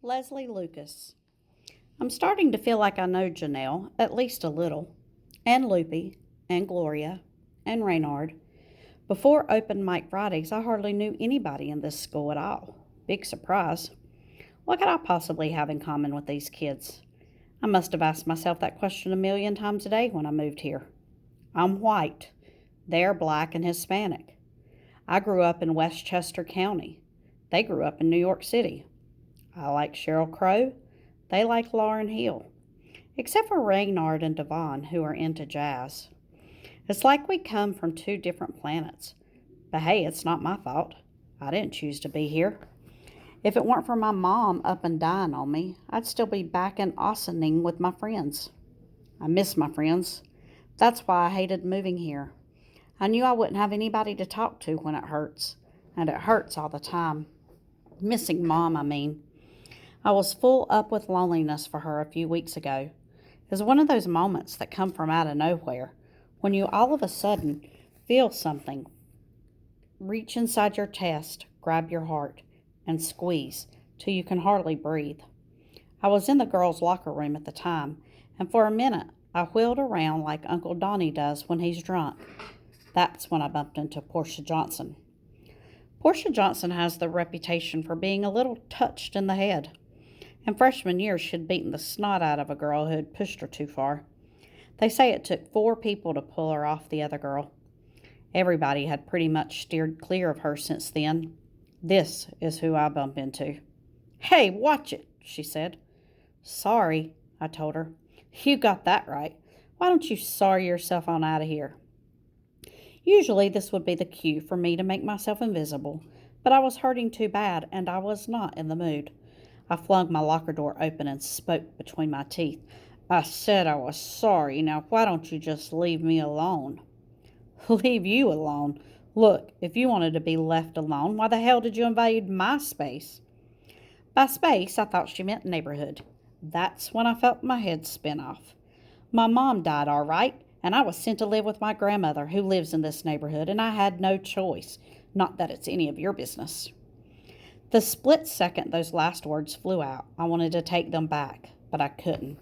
Leslie Lucas. I'm starting to feel like I know Janelle, at least a little, and Loopy, and Gloria, and Reynard. Before Open Mic Fridays, I hardly knew anybody in this school at all. Big surprise. What could I possibly have in common with these kids? I must have asked myself that question a million times a day when I moved here. I'm white. They're black and Hispanic. I grew up in Westchester County. They grew up in New York City. I like Sheryl Crow. They like Lauryn Hill. Except for Reynard and Devon, who are into jazz. It's like we come from two different planets. But hey, it's not my fault. I didn't choose to be here. If it weren't for my mom up and dying on me, I'd still be back in Ossining with my friends. I miss my friends. That's why I hated moving here. I knew I wouldn't have anybody to talk to when it hurts. And it hurts all the time. Missing Mom, I mean. I was full up with loneliness for her a few weeks ago. It's one of those moments that come from out of nowhere, when you all of a sudden feel something reach inside your chest, grab your heart, and squeeze till you can hardly breathe. I was in the girls' locker room at the time, and for a minute I wheeled around like Uncle Donnie does when he's drunk. That's when I bumped into Portia Johnson. Portia Johnson has the reputation for being a little touched in the head. In freshman year, she'd beaten the snot out of a girl who had pushed her too far. They say it took 4 people to pull her off the other girl. Everybody had pretty much steered clear of her since then. This is who I bump into. "Hey, watch it," she said. "Sorry," I told her. "You got that right. Why don't you sorry yourself on out of here?" Usually this would be the cue for me to make myself invisible, but I was hurting too bad and I was not in the mood. I flung my locker door open and spoke between my teeth. "I said I was sorry. Now why don't you just leave me alone?" "Leave you alone? Look, if you wanted to be left alone, why the hell did you invade my space?" By space, I thought she meant neighborhood. That's when I felt my head spin off. My mom died, all right, and I was sent to live with my grandmother, who lives in this neighborhood, and I had no choice. Not that it's any of your business. The split second those last words flew out, I wanted to take them back, but I couldn't.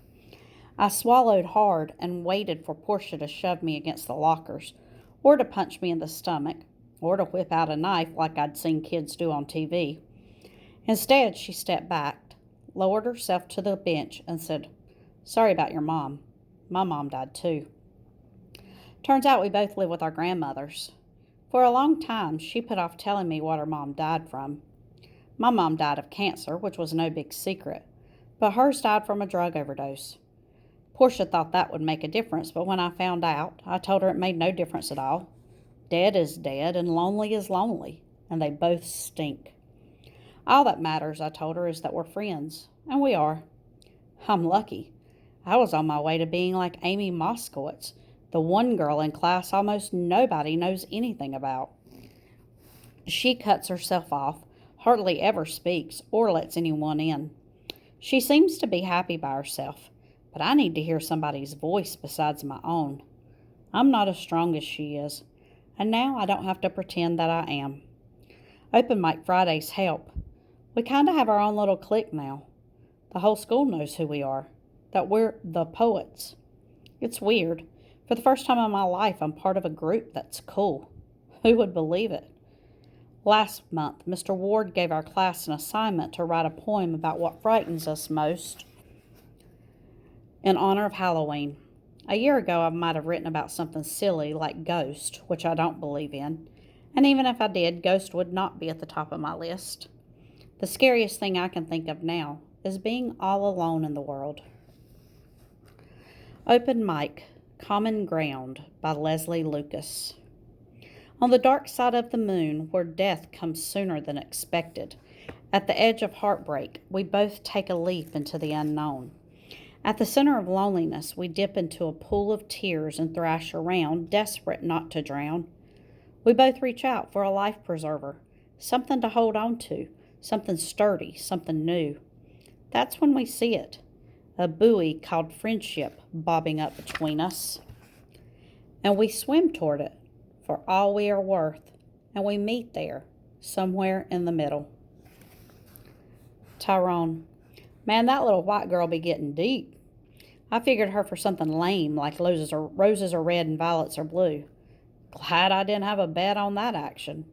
I swallowed hard and waited for Portia to shove me against the lockers, or to punch me in the stomach, or to whip out a knife like I'd seen kids do on TV. Instead, she stepped back, lowered herself to the bench, and said, "Sorry about your mom. My mom died too." Turns out we both live with our grandmothers. For a long time, she put off telling me what her mom died from. My mom died of cancer, which was no big secret, but hers died from a drug overdose. Portia thought that would make a difference, but when I found out, I told her it made no difference at all. Dead is dead, and lonely is lonely, and they both stink. All that matters, I told her, is that we're friends, and we are. I'm lucky. I was on my way to being like Amy Moskowitz, the one girl in class almost nobody knows anything about. She cuts herself off, hardly ever speaks or lets anyone in. She seems to be happy by herself, but I need to hear somebody's voice besides my own. I'm not as strong as she is, and now I don't have to pretend that I am. Open Mic Fridays help. We kind of have our own little clique now. The whole school knows who we are, that we're the poets. It's weird. For the first time in my life, I'm part of a group that's cool. Who would believe it? Last month, Mr. Ward gave our class an assignment to write a poem about what frightens us most in honor of Halloween. A year ago, I might have written about something silly like ghost, which I don't believe in. And even if I did, ghost would not be at the top of my list. The scariest thing I can think of now is being all alone in the world. Open Mic, Common Ground by Leslie Lucas. On the dark side of the moon, where death comes sooner than expected, at the edge of heartbreak, we both take a leap into the unknown. At the center of loneliness, we dip into a pool of tears and thrash around, desperate not to drown. We both reach out for a life preserver, something to hold on to, something sturdy, something new. That's when we see it, a buoy called friendship bobbing up between us. And we swim toward it, for all we are worth, and we meet there, somewhere in the middle. Tyrone. Man, that little white girl be getting deep. I figured her for something lame like roses are red and violets are blue. Glad I didn't have a bet on that action.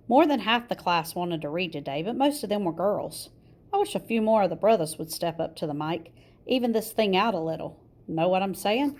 More than half the class wanted to read today, but most of them were girls. I wish a few more of the brothers would step up to the mic, even this thing out a little. Know what I'm saying?